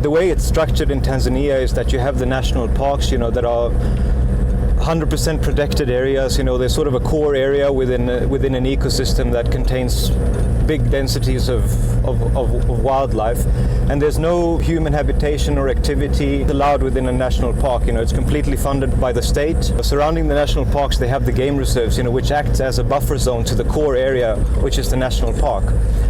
The way it's structured in Tanzania is that you have the national parks, that are 100% protected areas. There's sort of a core area within an ecosystem that contains big densities of wildlife, and there's no human habitation or activity allowed within a national park. It's completely funded by the state. Surrounding the national parks, they have the game reserves, which acts as a buffer zone to the core area, which is the national park.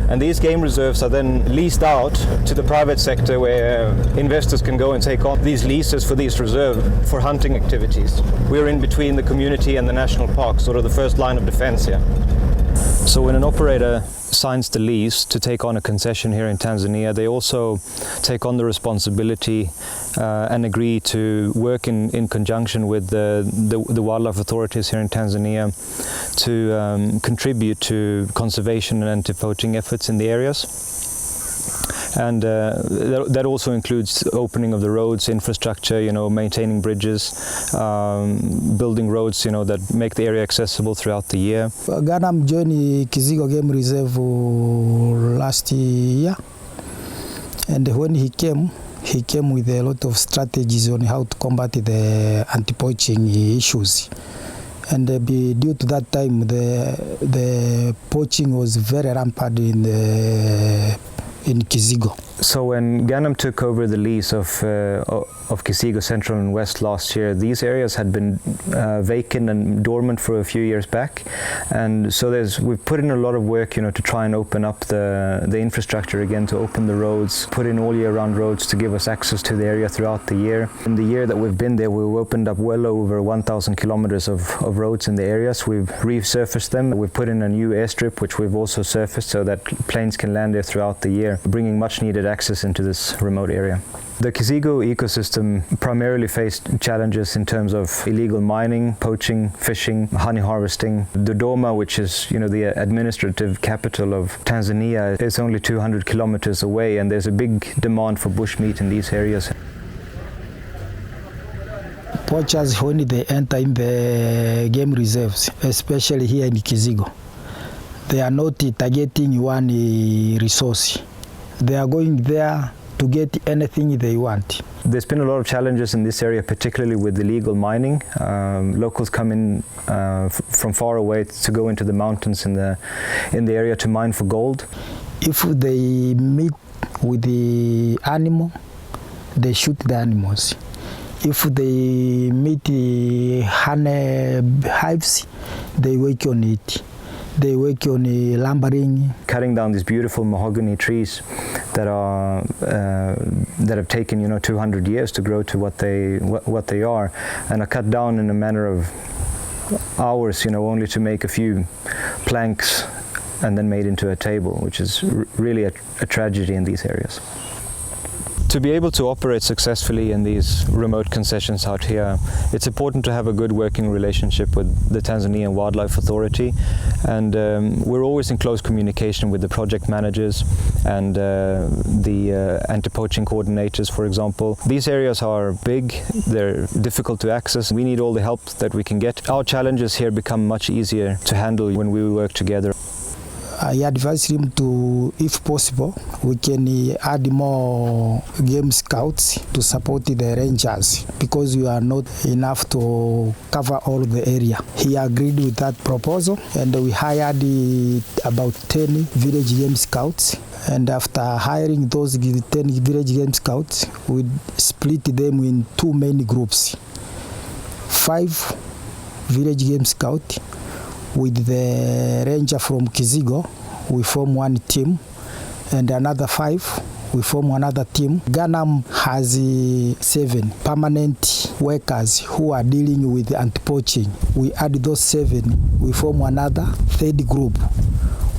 And these game reserves are then leased out to the private sector, where investors can go and take on these leases for these reserves for hunting activities. We're in between the community and the national park, sort of the first line of defense here. So when an operator signs the lease to take on a concession here in Tanzania, they also take on the responsibility and agree to work in conjunction with the wildlife authorities here in Tanzania to contribute to conservation and anti-poaching efforts in the areas. And that also includes opening of the roads, infrastructure, maintaining bridges, building roads, that make the area accessible throughout the year. Ganam joined Kizigo Game Reserve last year, and when he came with a lot of strategies on how to combat the anti-poaching issues. And due to that time, the poaching was very rampant in Kizigo. So when Ganam took over the lease of Kizigo Central and West last year, these areas had been vacant and dormant for a few years back, and so we've put in a lot of work, to try and open up the infrastructure again, to open the roads, put in all year-round roads to give us access to the area throughout the year. In the year that we've been there, we've opened up well over 1,000 kilometers of roads in the areas. We've resurfaced them. We've put in a new airstrip, which we've also surfaced so that planes can land there throughout the year, bringing much-needed access into this remote area. The Kizigo ecosystem primarily faced challenges in terms of illegal mining, poaching, fishing, honey harvesting. Dodoma, which is the administrative capital of Tanzania, is only 200 kilometers away, and there's a big demand for bushmeat in these areas. Poachers, when they enter in the game reserves, especially here in Kizigo, they are not targeting one resource. They are going there to get anything they want. There's been a lot of challenges in this area, particularly with illegal mining. Locals come in from far away to go into the mountains in the area to mine for gold. If they meet with the animal, they shoot the animals. If they meet the honey hives, they work on it. They work on lumbering. Cutting down these beautiful mahogany trees that have taken 200 years to grow to what they are, and are cut down in a matter of hours, only to make a few planks and then made into a table, which is really a tragedy in these areas. To be able to operate successfully in these remote concessions out here, it's important to have a good working relationship with the Tanzania Wildlife Authority, and we're always in close communication with the project managers and the anti-poaching coordinators, for example. These areas are big, they're difficult to access. We need all the help that we can get. Our challenges here become much easier to handle when we work together. I advise him to, if possible, we can add more game scouts to support the rangers, because we are not enough to cover all the area. He agreed with that proposal, and we hired about 10 village game scouts. And after hiring those 10 village game scouts, we split them in two main groups. 5 village game scouts with the ranger from Kizigo, we form one team, and another 5, we form another team. Ganam has 7 permanent workers who are dealing with anti-poaching. We add those 7, we form another third group.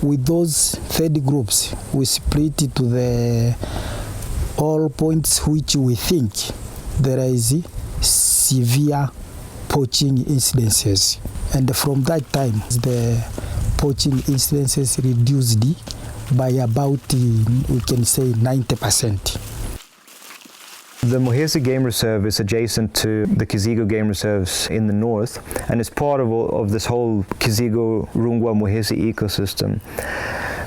With those third groups, we split it to the all points which we think there is severe poaching incidences. And from that time, the poaching incidences reduced by about, we can say, 90%. The Muhesi Game Reserve is adjacent to the Kizigo Game Reserves in the north, and it's part of this whole Kizigo Rungwa Muhesi ecosystem.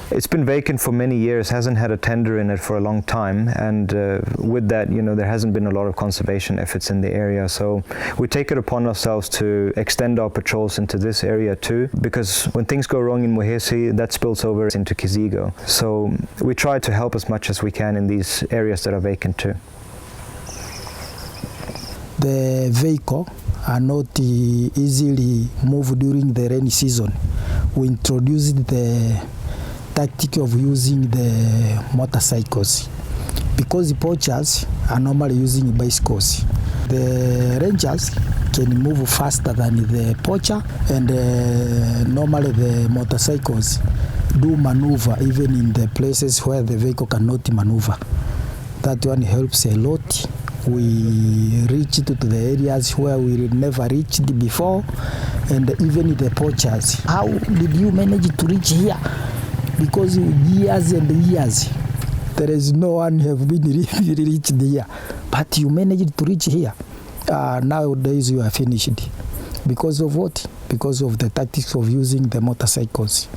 It's been vacant for many years, hasn't had a tender in it for a long time, and with that, there hasn't been a lot of conservation efforts in the area. So we take it upon ourselves to extend our patrols into this area too, because when things go wrong in Muhesi, that spills over into Kizigo. So we try to help as much as we can in these areas that are vacant too. The vehicle are not easily moved during the rainy season. We introduced the tactic of using the motorcycles because the poachers are normally using bicycles. The rangers can move faster than the poacher, and normally the motorcycles do maneuver even in the places where the vehicle cannot maneuver. That one helps a lot. We reach to the areas where we never reached before, and even the poachers. How did you manage to reach here? Because years and years, there is no one have been reached here, but you managed to reach here. Nowadays you are finished. Because of what? Because of the tactics of using the motorcycles.